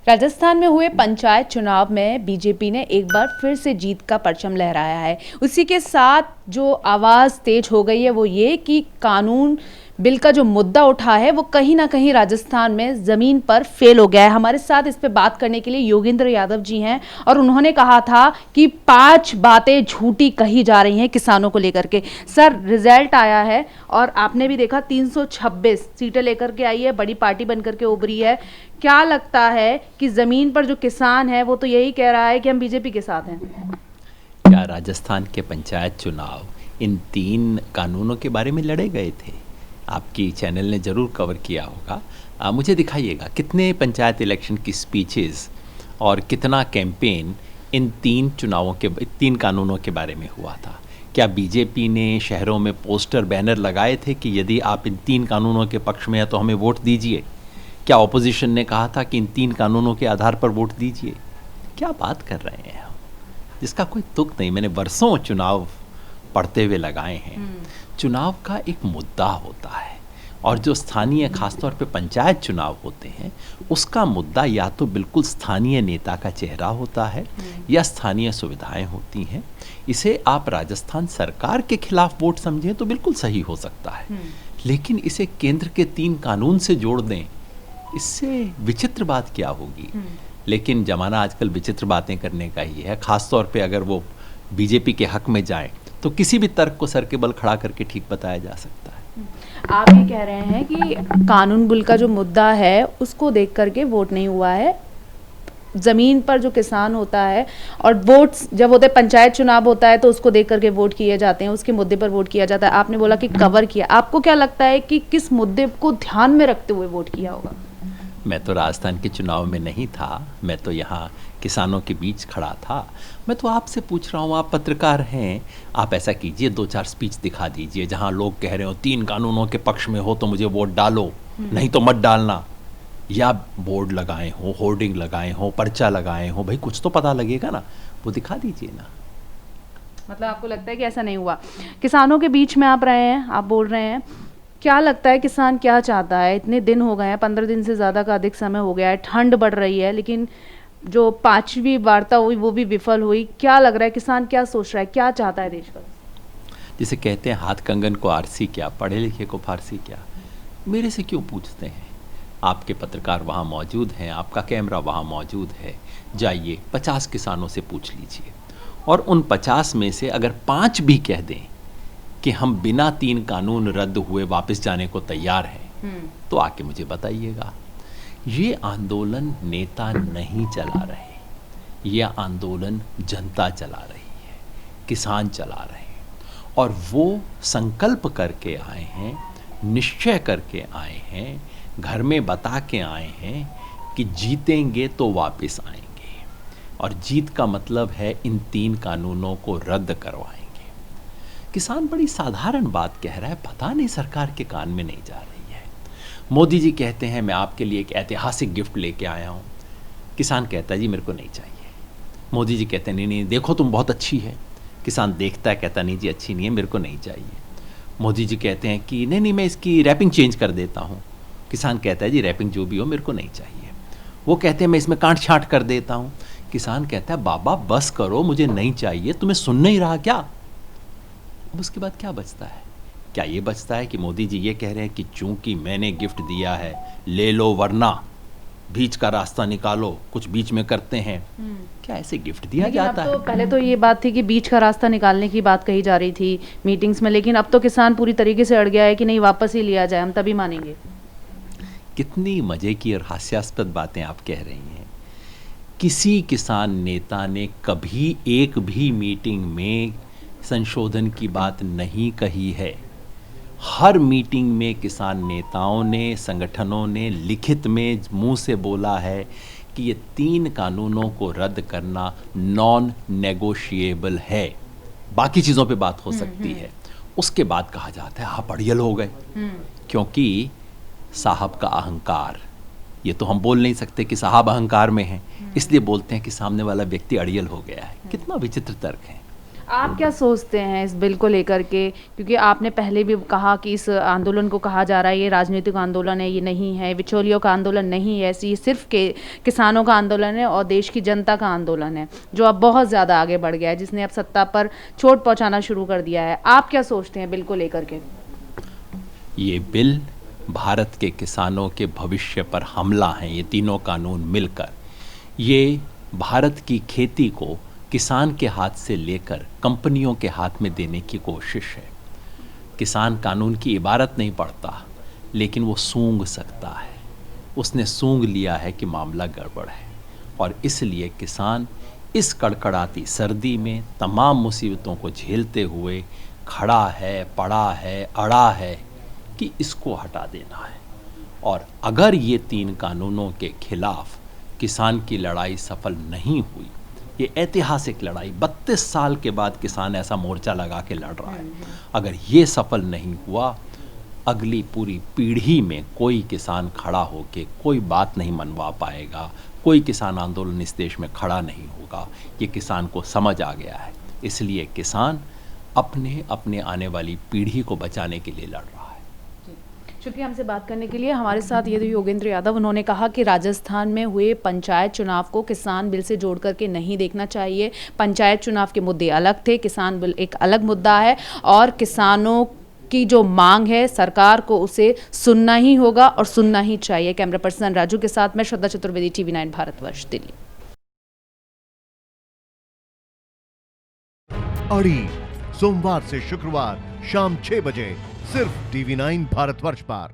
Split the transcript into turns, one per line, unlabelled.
राजस्थान में हुए पंचायत चुनाव में बीजेपी ने एक बार फिर से जीत का परचम लहराया है। उसी के साथ जो आवाज़ तेज हो गई है वो ये कि कानून बिल का जो मुद्दा उठा है वो कहीं ना कहीं राजस्थान में ज़मीन पर फेल हो गया है। हमारे साथ इस पे बात करने के लिए योगेंद्र यादव जी हैं और उन्होंने कहा था कि 5 बातें झूठी कही जा रही हैं किसानों को लेकर के। सर, रिजल्ट आया है और आपने भी देखा 326 सीटें लेकर के आई है, बड़ी पार्टी बनकर के उभरी है। क्या लगता है कि ज़मीन पर जो किसान है वो तो यही कह रहा है कि हम बीजेपी के साथ हैं?
क्या राजस्थान के पंचायत चुनाव इन 3 कानूनों के बारे में लड़े गए थे? आपकी चैनल ने ज़रूर कवर किया होगा। मुझे दिखाइएगा कितने पंचायत इलेक्शन की स्पीचेस और कितना कैंपेन इन 3 कानूनों के बारे में हुआ था। क्या बीजेपी ने शहरों में पोस्टर बैनर लगाए थे कि यदि आप इन 3 कानूनों के पक्ष में हैं तो हमें वोट दीजिए? क्या ऑपोजिशन ने कहा था कि इन 3 कानूनों के आधार पर वोट दीजिए? क्या बात कर रहे हैं हम, जिसका कोई तुक नहीं। मैंने वर्षों चुनाव पढ़ते हुए लगाए हैं। चुनाव का एक मुद्दा होता है और जो स्थानीय, खासतौर पे पंचायत चुनाव होते हैं, उसका मुद्दा या तो बिल्कुल स्थानीय नेता का चेहरा होता है या स्थानीय सुविधाएं होती हैं। इसे आप राजस्थान सरकार के खिलाफ वोट समझें तो बिल्कुल सही हो सकता है, लेकिन इसे केंद्र के 3 कानून से जोड़ दें, इससे विचित्र बात क्या होगी? लेकिन जमाना आजकल विचित्र बातें करने का ही है। खासतौर पे अगर वो बीजेपी के हक में जाएं तो किसी भी तर्क को सर के बल खड़ा करके ठीक बताया जा सकता है।
आप ये कह रहे हैं कि कानून बिल का जो मुद्दा है उसको देख करके वोट नहीं हुआ है, ज़मीन पर जो किसान होता है और वोट जब होते पंचायत चुनाव होता है तो उसको देख करके वोट किए जाते हैं, उसके मुद्दे पर वोट किया जाता है। आपने बोला कि कवर किया, आपको क्या लगता है कि किस मुद्दे को ध्यान में रखते हुए वोट किया होगा?
मैं तो राजस्थान के चुनाव में नहीं था, मैं तो यहाँ किसानों के बीच खड़ा था। मैं तो आपसे पूछ रहा हूँ, आप पत्रकार हैं, आप ऐसा कीजिए 2-4 स्पीच दिखा दीजिए जहाँ लोग कह रहे हो 3 कानूनों के पक्ष में हो तो मुझे वोट डालो, नहीं तो मत डालना। या बोर्ड लगाए हो, होर्डिंग लगाए हो, पर्चा लगाए हो, भाई कुछ तो पता लगेगा ना, वो दिखा दीजिए ना।
मतलब आपको लगता है कि ऐसा नहीं हुआ? किसानों के बीच में आप रहे हैं, आप बोल रहे हैं, क्या लगता है किसान क्या चाहता है? इतने दिन हो गए हैं, 15 दिन से ज़्यादा का अधिक समय हो गया है, ठंड बढ़ रही है, लेकिन जो 5वीं वार्ता हुई वो भी विफल हुई। क्या लग रहा है किसान क्या सोच रहा है, क्या चाहता है देश का?
जिसे कहते हैं हाथ कंगन को आरसी क्या, पढ़े लिखे को फारसी क्या। मेरे से क्यों पूछते हैं? आपके पत्रकार वहाँ मौजूद हैं, आपका कैमरा वहाँ मौजूद है, जाइए 50 किसानों से पूछ लीजिए और उन 50 में से अगर 5 भी कह दें कि हम बिना 3 कानून रद्द हुए वापस जाने को तैयार हैं, तो आके मुझे बताइएगा। ये आंदोलन नेता नहीं चला रहे, ये आंदोलन जनता चला रही है, किसान चला रहे हैं और वो संकल्प करके आए हैं, निश्चय करके आए हैं, घर में बता के आए हैं कि जीतेंगे तो वापस आएंगे और जीत का मतलब है इन 3 कानूनों को रद्द करवाएंगे। किसान बड़ी साधारण बात कह रहा है, पता नहीं सरकार के कान में नहीं जा रही है। मोदी जी कहते हैं मैं आपके लिए एक ऐतिहासिक गिफ्ट लेके आया हूँ, किसान कहता है जी मेरे को नहीं चाहिए। मोदी जी कहते हैं नहीं नहीं देखो तुम बहुत अच्छी है, किसान देखता है कहता नहीं जी अच्छी नहीं है, मेरे को नहीं चाहिए। मोदी जी कहते हैं कि नहीं नहीं मैं इसकी रैपिंग चेंज कर देता हूँ, किसान कहता है जी रैपिंग जो भी हो मेरे को नहीं चाहिए। वो कहते हैं मैं इसमें काट छांट कर देता हूँ, किसान कहता है बाबा बस करो मुझे नहीं चाहिए, तुम्हें सुन नहीं रहा क्या? अब उसके बाद क्या बचता है? क्या ये बचता है कि मोदी जी ये कह रहे हैं कि चूंकि मैंने गिफ्ट दिया है ले लो वरना बीच का रास्ता निकालो, कुछ बीच में करते हैं? क्या ऐसे गिफ्ट दिया जाता है?
पहले तो ये बात थी कि बीच का रास्ता निकालने की बात कही जा रही थी मीटिंग्स में, लेकिन अब तो किसान पूरी तरीके से अड़ गया है कि नहीं वापस ही लिया जाए, हम तभी मानेंगे।
कितनी मजे की और हास्यास्पद बातें आप कह रही हैं। किसी किसान नेता ने कभी एक भी मीटिंग में संशोधन की बात नहीं कही है। हर मीटिंग में किसान नेताओं ने, संगठनों ने लिखित में मुंह से बोला है कि ये 3 कानूनों को रद्द करना नॉन नेगोशिएबल है। बाकी चीज़ों पे बात हो सकती है। उसके बाद कहा जाता है आप अड़ियल हो गए, क्योंकि साहब का अहंकार, ये तो हम बोल नहीं सकते कि साहब अहंकार में हैं, इसलिए बोलते हैं कि सामने वाला व्यक्ति अड़ियल हो गया है। कितना विचित्र तर्क है।
आप क्या सोचते हैं इस बिल को लेकर के, क्योंकि आपने पहले भी कहा कि इस आंदोलन को कहा जा रहा है ये राजनीतिक आंदोलन है, ये नहीं है, बिचौलियों का आंदोलन नहीं है, ये सिर्फ के किसानों का आंदोलन है और देश की जनता का आंदोलन है जो अब बहुत ज़्यादा आगे बढ़ गया है, जिसने अब सत्ता पर चोट पहुंचाना शुरू कर दिया है। आप क्या सोचते हैं बिल को लेकर के?
ये बिल भारत के किसानों के भविष्य पर हमला है। ये तीनों कानून मिलकर ये भारत की खेती को किसान के हाथ से लेकर कंपनियों के हाथ में देने की कोशिश है। किसान कानून की इबारत नहीं पढ़ता, लेकिन वो सूंघ सकता है। उसने सूंघ लिया है कि मामला गड़बड़ है, और इसलिए किसान इस कड़कड़ाती सर्दी में तमाम मुसीबतों को झेलते हुए खड़ा है, पड़ा है, अड़ा है कि इसको हटा देना है। और अगर ये तीन कानूनों के खिलाफ किसान की लड़ाई सफल नहीं हुई, ये ऐतिहासिक लड़ाई 32 साल के बाद किसान ऐसा मोर्चा लगा के लड़ रहा है, अगर ये सफल नहीं हुआ, अगली पूरी पीढ़ी में कोई किसान खड़ा होके कोई बात नहीं मनवा पाएगा, कोई किसान आंदोलन इस देश में खड़ा नहीं होगा। ये किसान को समझ आ गया है। इसलिए किसान अपने अपने आने वाली पीढ़ी को बचाने के लिए लड़ रहा है।
शुक्रिया हमसे बात करने के लिए। हमारे साथ ये योगेंद्र यादव, उन्होंने कहा कि राजस्थान में हुए पंचायत चुनाव को किसान बिल से जोड़ करके नहीं देखना चाहिए। पंचायत चुनाव के मुद्दे अलग थे, किसान बिल एक अलग मुद्दा है और किसानों की जो मांग है सरकार को उसे सुनना ही होगा और सुनना ही चाहिए। कैमरा पर्सन राजू के साथ मैं श्रद्धा चतुर्वेदी, TV9 भारतवर्ष, दिल्ली।
अड़ी सोमवार से शुक्रवार शाम 6 बजे सिर्फ TV9 भारतवर्ष पर।